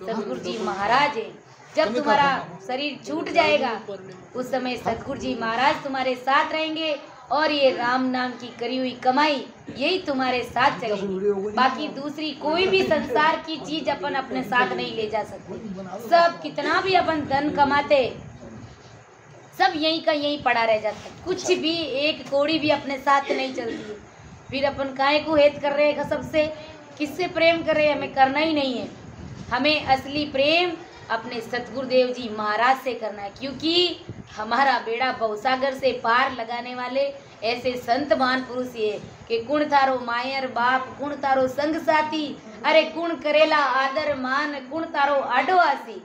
सतगुरु जी महाराज है। जब तुम्हारा शरीर छूट जाएगा उस समय सतगुरु जी महाराज तुम्हारे साथ रहेंगे और ये राम नाम की करी हुई कमाई यही तुम्हारे साथ चलेगी। बाकी दूसरी कोई भी संसार की चीज अपन अपने साथ नहीं ले जा सकते। सब कितना भी अपन धन कमाते सब यहीं का यहीं पड़ा रह जाता है। कुछ भी एक कौड़ी भी अपने साथ नहीं चलती है। फिर अपन काहे को हेत कर रहे हैं सबसे, किससे प्रेम कर रहे हैं? हमें करना ही नहीं है। हमें असली प्रेम अपने सतगुरुदेव जी महाराज से करना है, क्योंकि हमारा बेड़ा भवसागर से पार लगाने वाले ऐसे संत महान पुरुष ये कि कुण थारो मायर बाप, कुण थारो संग साथी, अरे कुण करेला आदर मान, कुण तारो आडो आसी।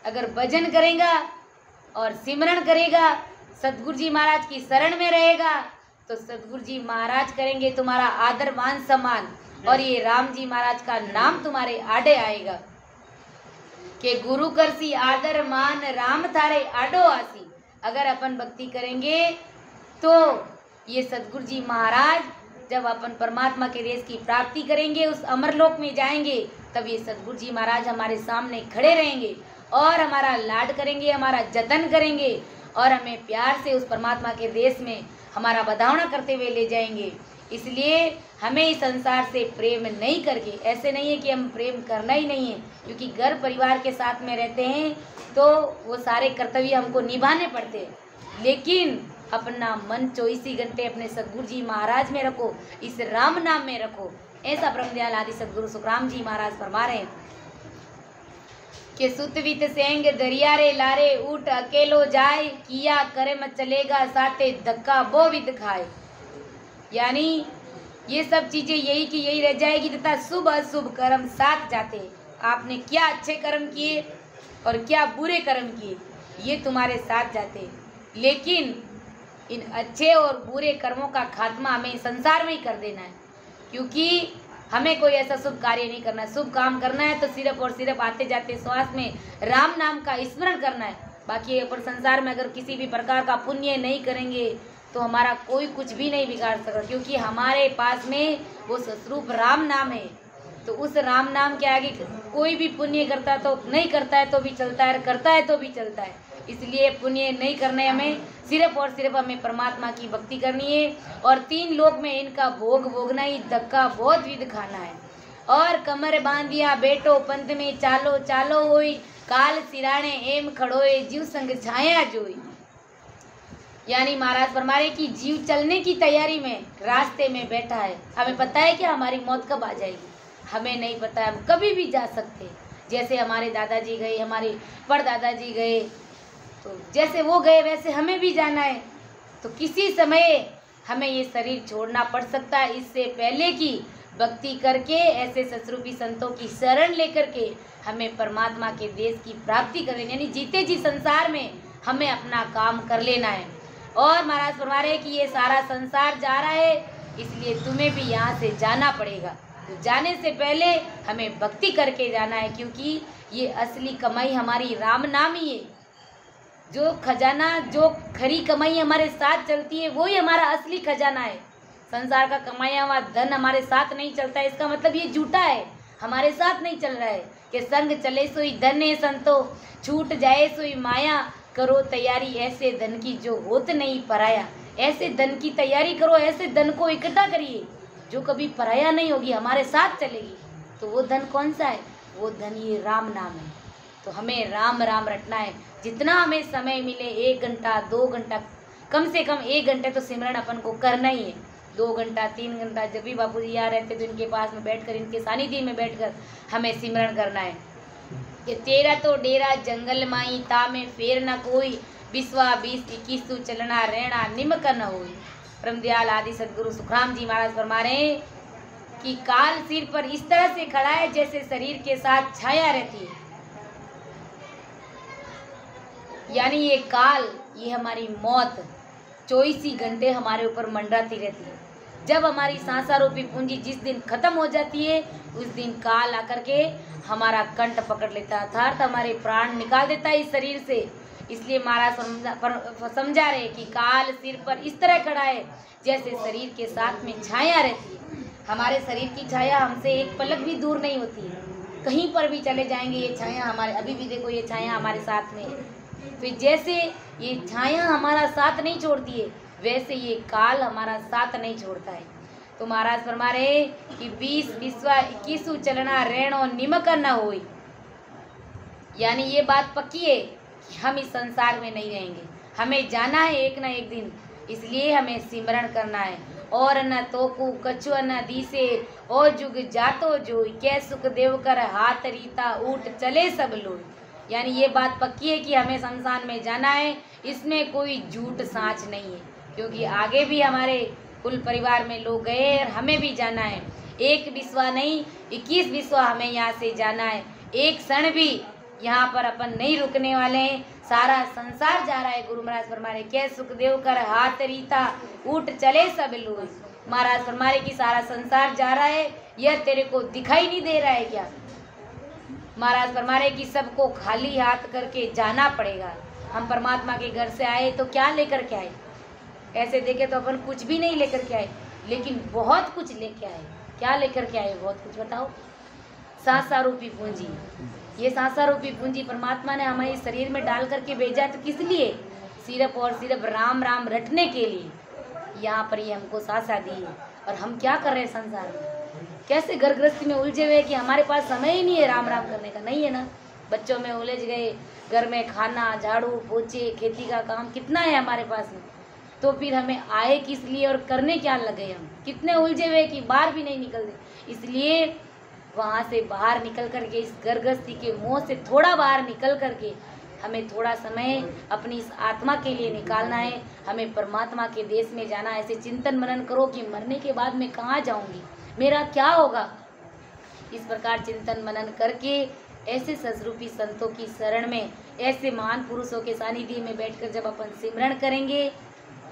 अगर भजन करेगा और सिमरन करेगा, सतगुरु जी महाराज की शरण में रहेगा तो सतगुरु जी महाराज करेंगे तुम्हारा आदर मान सम्मान, और ये राम जी महाराज का नाम तुम्हारे आड़े आएगा कि गुरु करसी आदर मान राम थारे आडो आसी। अगर अपन भक्ति करेंगे तो ये सतगुरु जी महाराज जब अपन परमात्मा के देश की प्राप्ति करेंगे, उस अमरलोक में जाएंगे, तब ये सतगुरु जी महाराज हमारे सामने खड़े रहेंगे और हमारा लाड करेंगे, हमारा जतन करेंगे और हमें प्यार से उस परमात्मा के देश में हमारा बधावना करते हुए ले जाएंगे। इसलिए हमें इस संसार से प्रेम नहीं करके, ऐसे नहीं है कि हम प्रेम करना ही नहीं है, क्योंकि घर परिवार के साथ में रहते हैं तो वो सारे कर्तव्य हमको निभाने पड़ते हैं। लेकिन अपना मन 24 घंटे अपने सतगुरु जी महाराज में रखो, इस राम नाम में रखो। ऐसा ब्रह्मदयाल आदि सतगुरु सुखराम जी महाराज फरमा रहे हैं कि सुतवित सेंग दरिया रे लारे, उठ अकेलो जाए, किया करे मत चलेगा साथे, धक्का वो विद खाए। यानी ये सब चीजें यही की यही रह जाएगी तथा शुभ अशुभ कर्म साथ जाते। आपने क्या अच्छे कर्म किए और क्या बुरे कर्म किए ये तुम्हारे साथ जाते। लेकिन इन अच्छे और बुरे कर्मों का खात्मा हमें संसार में ही कर देना है, क्योंकि हमें कोई ऐसा शुभ कार्य नहीं करना है। शुभ काम करना है तो सिर्फ और सिर्फ आते जाते श्वास में राम नाम का स्मरण करना है। बाकी अपन संसार में अगर किसी भी प्रकार का पुण्य नहीं करेंगे तो हमारा कोई कुछ भी नहीं बिगाड़ सकता, क्योंकि हमारे पास में वो स्वरूप राम नाम है। तो उस राम नाम के आगे कोई भी पुण्य करता तो नहीं करता है तो भी चलता है, करता है तो भी चलता है। इसलिए पुण्य नहीं करने, हमें सिर्फ और सिर्फ हमें परमात्मा की भक्ति करनी है और 3 लोक में इनका भोग भोगना ही, धक्का बहुत विध खाना है। और कमर बांधिया बेटो पंथ में चालो चालो होई, काल सिराने एम खड़ोए, जीव संग छाया जोई। यानी महाराज फरमा रहे कि जीव चलने की तैयारी में रास्ते में बैठा है। हमें पता है कि हमारी मौत कब आ जाएगी, हमें नहीं पता है। हम कभी भी जा सकते, जैसे हमारे दादाजी गए, हमारे परदादाजी गए, तो जैसे वो गए वैसे हमें भी जाना है। तो किसी समय हमें ये शरीर छोड़ना पड़ सकता है। इससे पहले की भक्ति करके ऐसे सतरूपी संतों की शरण लेकर के हमें परमात्मा के देश की प्राप्ति कर लेनी, यानी जीते जी संसार में हमें अपना काम कर लेना है। और महाराज फरमा रहे कि ये सारा संसार जा रहा है, इसलिए तुम्हें भी यहाँ से जाना पड़ेगा। तो जाने से पहले हमें भक्ति करके जाना है, क्योंकि ये असली कमाई हमारी राम नाम ही है। जो खजाना, जो खरी कमाई हमारे साथ चलती है वही हमारा असली खजाना है। संसार का कमाया हुआ धन हमारे साथ नहीं चलता है, इसका मतलब ये झूठा है, हमारे साथ नहीं चल रहा है। कि संग चले सोई धन है संतो, छूट जाए सोई माया, करो तैयारी ऐसे धन की जो होत नहीं पराया। ऐसे धन की तैयारी करो, ऐसे धन को इकट्ठा करिए जो कभी पराया नहीं होगी, हमारे साथ चलेगी। तो वो धन कौन सा है? वो धन ये राम नाम है। तो हमें राम राम रटना है। जितना हमें समय मिले, 1 घंटा 2 घंटा, कम से कम 1 घंटे तो सिमरन अपन को करना ही है। 2 घंटा 3 घंटा जब भी बापू जी यहाँ रहते तो इनके पास में बैठकर, इनके सानिध्य में बैठकर हमें सिमरन करना है। कि तेरा तो डेरा जंगल माई, ता में फेर न कोई, बिस्वा 20-21 तू चलना रहना निमक न होई। ब्रह्मदयाल आदि सदगुरु सुखराम जी महाराज फरमा रहे हैं कि काल सिर पर इस तरह से खड़ा है जैसे शरीर के साथ छाया रहती है। यानी ये काल, ये हमारी मौत 24 घंटे हमारे ऊपर मंडराती रहती है। जब हमारी सांसारूपी पूंजी जिस दिन खत्म हो जाती है, उस दिन काल आकर के हमारा कंठ पकड़ लेता है, अर्थात हमारे प्राण निकाल देता है इस शरीर से। इसलिए महाराज समझा रहे कि काल सिर पर इस तरह खड़ा है जैसे शरीर के साथ में छाया रहती है। हमारे शरीर की छाया हमसे एक पलक भी दूर नहीं होती है। कहीं पर भी चले जाएंगे ये छाया हमारे, अभी भी देखो ये छाया हमारे साथ में है। तो जैसे ये छाया हमारा साथ नहीं छोड़ती है, वैसे ये काल हमारा साथ नहीं छोड़ता है। तो महाराज फरमा रहे कि 20 बिस्वा 21 चलना रहनो निमक न होई, यानी ये बात पक्की है कि हम इस संसार में नहीं रहेंगे, हमें जाना है एक ना एक दिन, इसलिए हमें सिमरण करना है। और न तोकू कछु न दीसे और जुग जातो जोई, कै सुख देव कर हाथ रीता ऊट चले सब लोग। यानी ये बात पक्की है कि हमें शमशान में जाना है, इसमें कोई झूठ सांच नहीं है, क्योंकि आगे भी हमारे कुल परिवार में लोग गए और हमें भी जाना है। एक बिस्वा नहीं 21 बिस्वा हमें यहाँ से जाना है। एक क्षण भी यहाँ पर अपन नहीं रुकने वाले हैं, सारा संसार जा रहा है। गुरु महाराज फरमा रहे क्या सुखदेव कर हाथ रीता उठ चले सब लोग। महाराज फरमा रहे कि सारा संसार जा रहा है, यह तेरे को दिखाई नहीं दे रहा है क्या? महाराज फरमा रहे कि सबको खाली हाथ करके जाना पड़ेगा। हम परमात्मा के घर से आए तो क्या लेकर के आए? ऐसे देखे तो अपन कुछ भी नहीं लेकर के आए, लेकिन बहुत कुछ लेके आए। क्या लेकर के आए? बहुत कुछ बताओ। सांसा रूपी पूंजी, ये सांसा रूपी पूंजी परमात्मा ने हमारे शरीर में डाल करके भेजा तो किस लिए? सिर्फ और सिर्फ राम राम रटने के लिए। यहाँ पर ये हमको सांसा दी है, और हम क्या कर रहे हैं संसार में? कैसे घर गृहस्थी में उलझे हुए कि हमारे पास समय ही नहीं है राम राम करने का। नहीं है ना, बच्चों में उलझ गए, घर में खाना झाड़ू पोछे खेती का काम कितना है हमारे पास में, तो फिर हमें आए किस लिए और करने क्या लगे? हम कितने उलझे हुए कि बाहर भी नहीं निकलते। इसलिए वहाँ से बाहर निकल करके, इस घर गृहस्थी के मोह से थोड़ा बाहर निकल करके हमें थोड़ा समय अपनी इस आत्मा के लिए निकालना है। हमें परमात्मा के देश में जाना है। ऐसे चिंतन मनन करो कि मरने के बाद मैं कहाँ जाऊँगी, मेरा क्या होगा। इस प्रकार चिंतन मनन करके ऐसे सजरूपी संतों की शरण में, ऐसे महान पुरुषों के सानिध्य में बैठकर जब अपन सिमरण करेंगे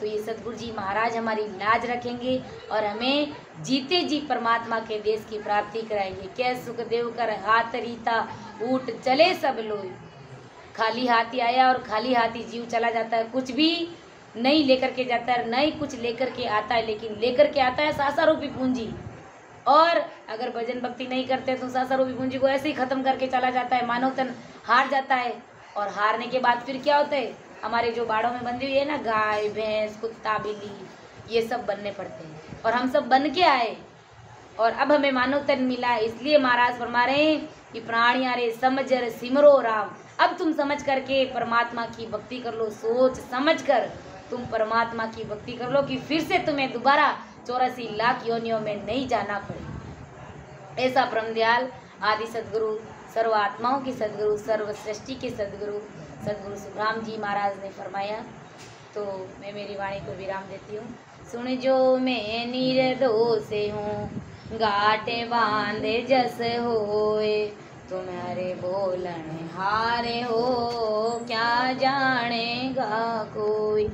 तो ये सद्गुरु जी महाराज हमारी लाज रखेंगे और हमें जीते जी परमात्मा के देश की प्राप्ति कराएंगे। कै सुखदेव कर हाथ रीता ऊट चले सब लोग। खाली हाथी आया और खाली हाथी जीव चला जाता है, कुछ भी नहीं लेकर के जाता है, नहीं कुछ लेकर के आता है, लेकिन लेकर के आता है सांसा रूपी पूंजी। और अगर भजन भक्ति नहीं करते तो सांसा रूपी पूंजी को ऐसे ही खत्म करके चला जाता है, मानव तन हार जाता है। और हारने के बाद फिर क्या होता है? हमारे जो बाड़ों में बंधी हुई है ना, गाय भैंस कुत्ता बिल्ली, ये सब बनने पड़ते हैं। और हम सब बन के आए और अब हमें मानव तन मिला। इसलिए महाराज फरमा रहे हैं कि प्राणिया रे समझ सिमरो राम। अब तुम समझ करके परमात्मा की भक्ति कर लो, सोच समझ कर तुम परमात्मा की भक्ति कर लो कि फिर से तुम्हें दोबारा 84 लाख योनियों में नहीं जाना पड़े। ऐसा परमदयाल आदि सदगुरु, सर्व आत्माओं के सदगुरु, सर्व सृष्टि के सदगुरु सदगुरु सुखराम जी महाराज ने फरमाया। तो मैं मेरी वाणी को विराम देती हूँ। सुन जो मैं निर्दोष हूँ, गाटे बांधे जस होए, तुम्हारे बोलन हारे हो, क्या जानेगा कोई।